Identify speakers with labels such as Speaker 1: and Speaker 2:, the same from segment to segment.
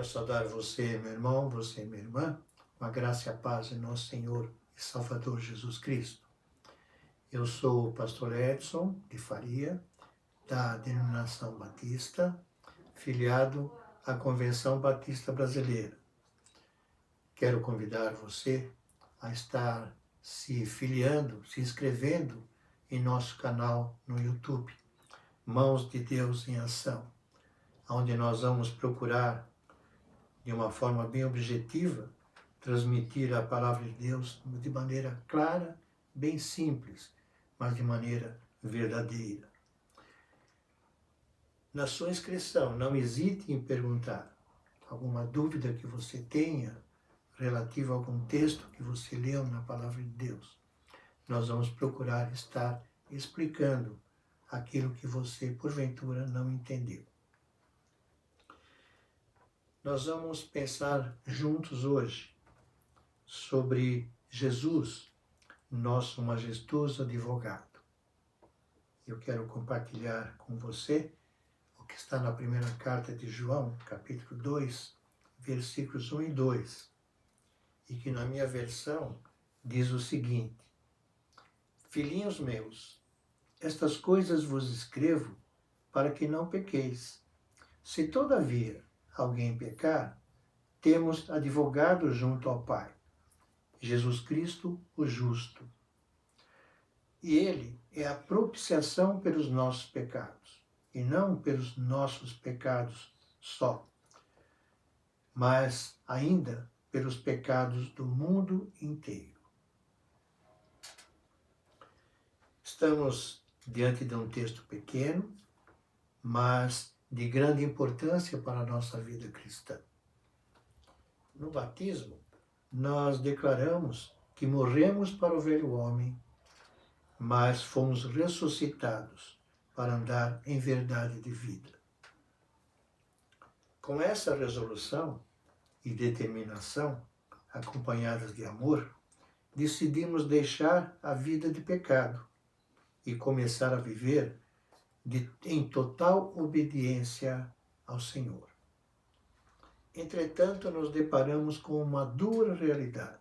Speaker 1: saudar você, meu irmão, você, minha irmã, com a graça e a paz de nosso Senhor e Salvador Jesus Cristo. Eu sou o pastor Edson de Faria, da denominação Batista, filiado à Convenção Batista Brasileira. Quero convidar você a estar se filiando, se inscrevendo em nosso canal no YouTube, Mãos de Deus em Ação, onde nós vamos procurar, de uma forma bem objetiva, transmitir a palavra de Deus de maneira clara, bem simples, mas de maneira verdadeira. Na sua inscrição, não hesite em perguntar alguma dúvida que você tenha relativa a algum texto que você leu na palavra de Deus. Nós vamos procurar estar explicando aquilo que você, porventura, não entendeu. Nós vamos pensar juntos hoje sobre Jesus, nosso majestoso advogado. Eu quero compartilhar com você o que está na primeira carta de João, capítulo 2, versículos 1 e 2, e que na minha versão diz o seguinte: Filhinhos meus, estas coisas vos escrevo para que não pequeis. Se todavia alguém pecar, temos advogado junto ao Pai, Jesus Cristo, o justo. E ele é a propiciação pelos nossos pecados, e não pelos nossos pecados só, mas ainda pelos pecados do mundo inteiro. Estamos diante de um texto pequeno, mas de grande importância para a nossa vida cristã. No batismo, nós declaramos que morremos para o velho homem, mas fomos ressuscitados para andar em verdade de vida. Com essa resolução e determinação, acompanhadas de amor, decidimos deixar a vida de pecado e começar a viver em total obediência ao Senhor. Entretanto, nos deparamos com uma dura realidade.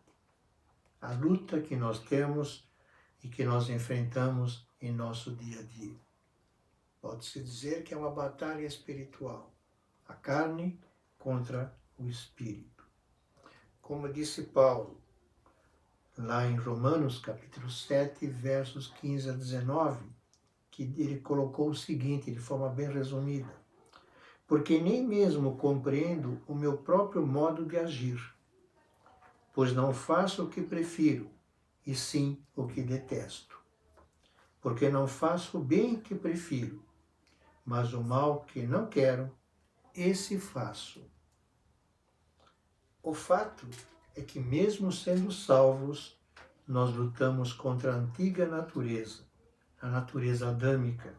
Speaker 1: A luta que nós temos e que nós enfrentamos em nosso dia a dia. Pode-se dizer que é uma batalha espiritual. A carne contra o espírito. Como disse Paulo, lá em Romanos, capítulo 7, versos 15 a 19, que ele colocou o seguinte, de forma bem resumida: porque nem mesmo compreendo o meu próprio modo de agir, pois não faço o que prefiro, e sim o que detesto. Porque não faço o bem que prefiro, mas o mal que não quero, esse faço. O fato é que, mesmo sendo salvos, nós lutamos contra a antiga natureza, a natureza adâmica,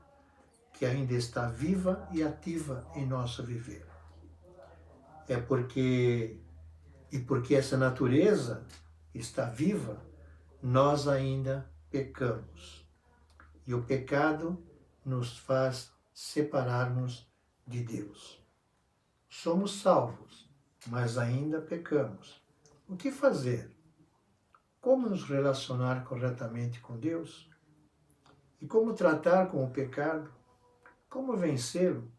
Speaker 1: que ainda está viva e ativa em nosso viver. Porque essa natureza está viva, nós ainda pecamos. E o pecado nos faz separarmos de Deus. Somos salvos, mas ainda pecamos. O que fazer? Como nos relacionar corretamente com Deus? E como tratar com o pecado? Como vencê-lo?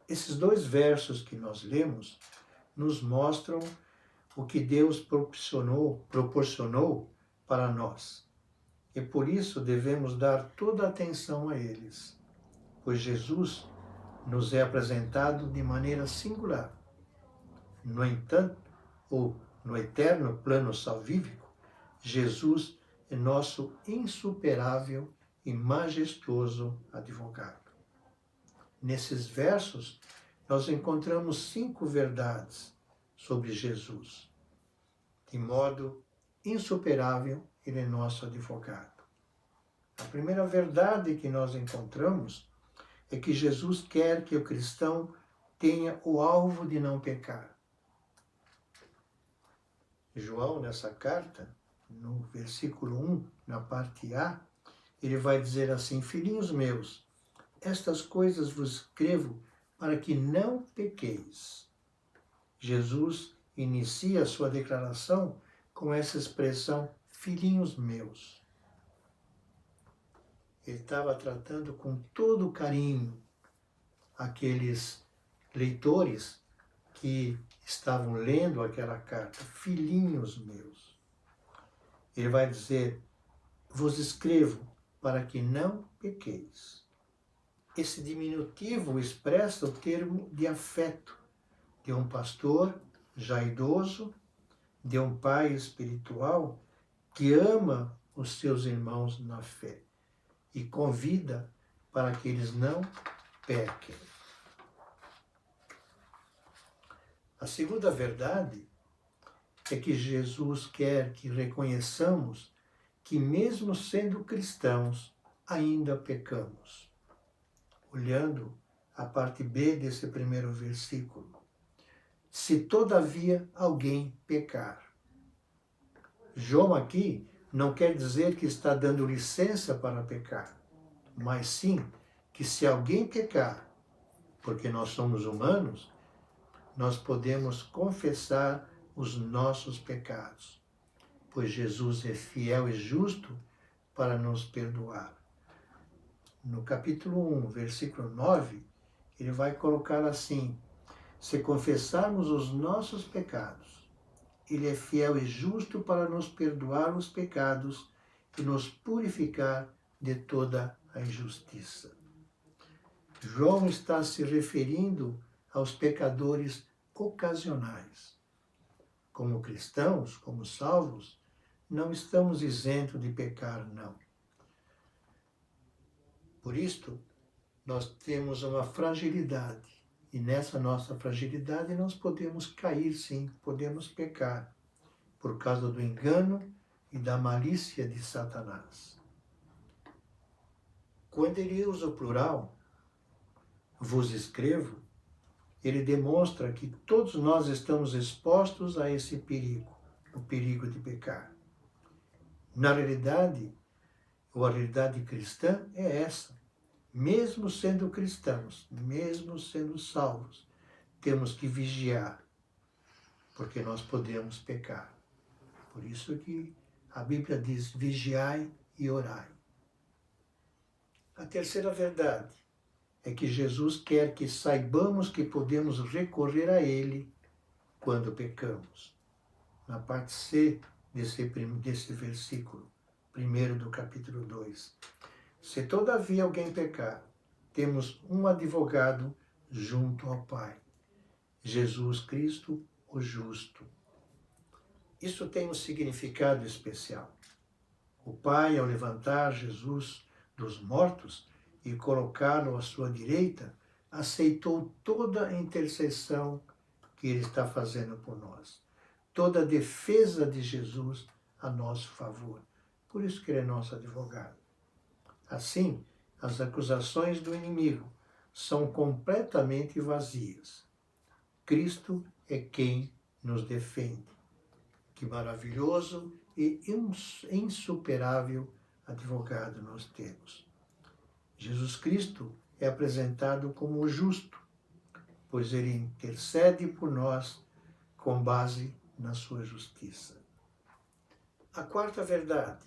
Speaker 1: Esses dois versos que nós lemos nos mostram o que Deus proporcionou para nós. E por isso devemos dar toda a atenção a eles, pois Jesus nos é apresentado de maneira singular. No entanto, no eterno plano salvífico, Jesus é nosso insuperável e majestoso advogado. Nesses versos, nós encontramos 5 verdades sobre Jesus. De modo insuperável, ele é nosso advogado. A primeira verdade que nós encontramos é que Jesus quer que o cristão tenha o alvo de não pecar. João, nessa carta, no versículo 1, na parte A, ele vai dizer assim: Filhinhos meus, estas coisas vos escrevo para que não pequeis. Jesus inicia a sua declaração com essa expressão, filhinhos meus. Ele estava tratando com todo carinho aqueles leitores que estavam lendo aquela carta, filhinhos meus. Ele vai dizer, vos escrevo para que não pequeis. Esse diminutivo expressa o termo de afeto de um pastor já idoso, de um pai espiritual que ama os seus irmãos na fé e convida para que eles não pequem. A segunda verdade é que Jesus quer que reconheçamos que mesmo sendo cristãos, ainda pecamos. Olhando a parte B desse primeiro versículo. Se todavia alguém pecar. João aqui não quer dizer que está dando licença para pecar, mas sim que se alguém pecar, porque nós somos humanos, nós podemos confessar os nossos pecados, pois Jesus é fiel e justo para nos perdoar. No capítulo 1, versículo 9, ele vai colocar assim, se confessarmos os nossos pecados, ele é fiel e justo para nos perdoar os pecados e nos purificar de toda a injustiça. João está se referindo aos pecadores ocasionais. Como cristãos, como salvos, não estamos isentos de pecar, não. Por isto, nós temos uma fragilidade. E nessa nossa fragilidade nós podemos cair, sim, podemos pecar, por causa do engano e da malícia de Satanás. Quando ele usa o plural, vos escrevo, ele demonstra que todos nós estamos expostos a esse perigo, o perigo de pecar. Na realidade, a realidade cristã é essa. Mesmo sendo cristãos, mesmo sendo salvos, temos que vigiar, porque nós podemos pecar. Por isso que a Bíblia diz, vigiai e orai. A terceira verdade é que Jesus quer que saibamos que podemos recorrer a Ele quando pecamos. Na parte C desse versículo, primeiro do capítulo 2. Se todavia alguém pecar, temos um advogado junto ao Pai, Jesus Cristo, o justo. Isso tem um significado especial. O Pai, ao levantar Jesus dos mortos e colocá-lo à sua direita, aceitou toda a intercessão que Ele está fazendo por nós, toda a defesa de Jesus a nosso favor. Por isso que Ele é nosso advogado. Assim, as acusações do inimigo são completamente vazias. Cristo é quem nos defende. Que maravilhoso e insuperável advogado nós temos. Jesus Cristo é apresentado como o justo, pois ele intercede por nós com base na sua justiça. A quarta verdade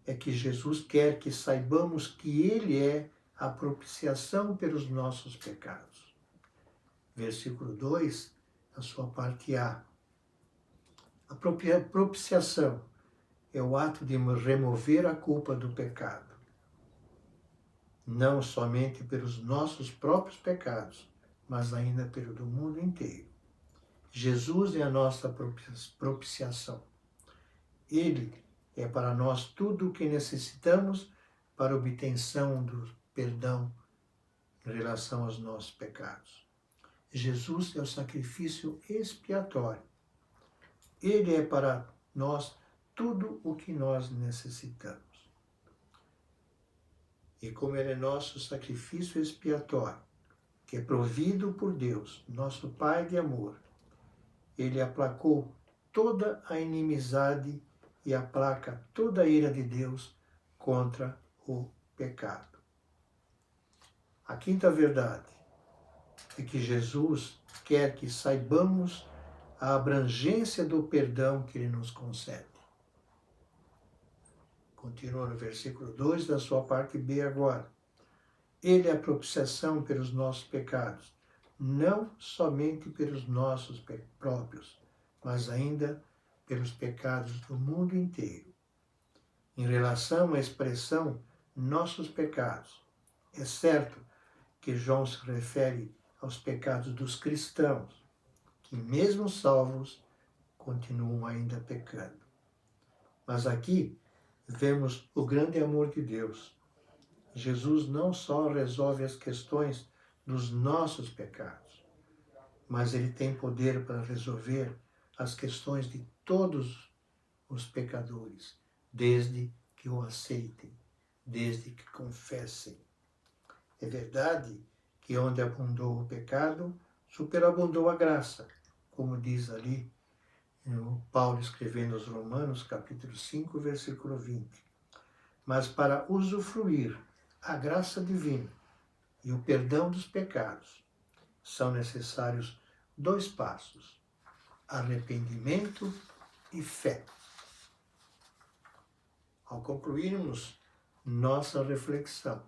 Speaker 1: é que Jesus quer que saibamos que Ele é a propiciação pelos nossos pecados. Versículo 2, a sua parte A. A propiciação é o ato de remover a culpa do pecado. Não somente pelos nossos próprios pecados, mas ainda pelo do mundo inteiro. Jesus é a nossa propiciação. Ele é para nós tudo o que necessitamos para a obtenção do perdão em relação aos nossos pecados. Jesus é o sacrifício expiatório. Ele é para nós tudo o que nós necessitamos. E como Ele é nosso sacrifício expiatório, que é provido por Deus, nosso Pai de amor, Ele aplacou toda a inimizade e aplaca toda a ira de Deus contra o pecado. A quinta verdade é que Jesus quer que saibamos a abrangência do perdão que Ele nos concede. Continua no versículo 2 da sua parte B agora. Ele é a propiciação pelos nossos pecados, não somente pelos nossos próprios, mas ainda pelos pecados do mundo inteiro. Em relação à expressão nossos pecados, é certo que João se refere aos pecados dos cristãos, que mesmo salvos, continuam ainda pecando. Mas aqui vemos o grande amor de Deus. Jesus não só resolve as questões dos nossos pecados, mas Ele tem poder para resolver as questões de todos os pecadores, desde que o aceitem, desde que confessem. É verdade que onde abundou o pecado, superabundou a graça, como diz ali Paulo escrevendo aos Romanos, capítulo 5, versículo 20. Mas para usufruir a graça divina e o perdão dos pecados, são necessários 2 passos: arrependimento e fé. Ao concluirmos nossa reflexão,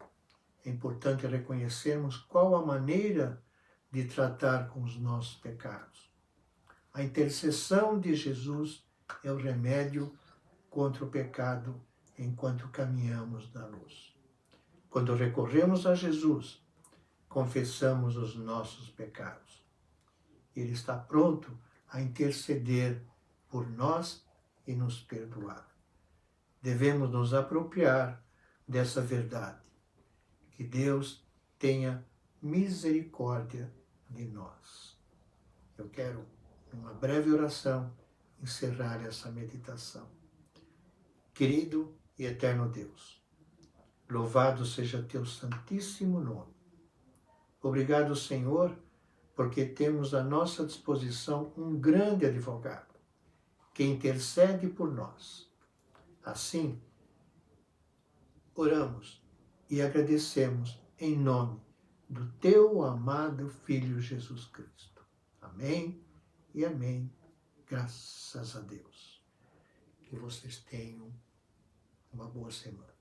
Speaker 1: é importante reconhecermos qual a maneira de tratar com os nossos pecados. A intercessão de Jesus é o remédio contra o pecado enquanto caminhamos na luz. Quando recorremos a Jesus, confessamos os nossos pecados. Ele está pronto a interceder por nós e nos perdoar. Devemos nos apropriar dessa verdade. Que Deus tenha misericórdia de nós. Eu quero, numa breve oração, encerrar essa meditação. Querido e eterno Deus, louvado seja teu santíssimo nome. Obrigado, Senhor, porque temos à nossa disposição um grande advogado, que intercede por nós. Assim, oramos e agradecemos em nome do teu amado Filho Jesus Cristo. Amém e amém. Graças a Deus. Que vocês tenham uma boa semana.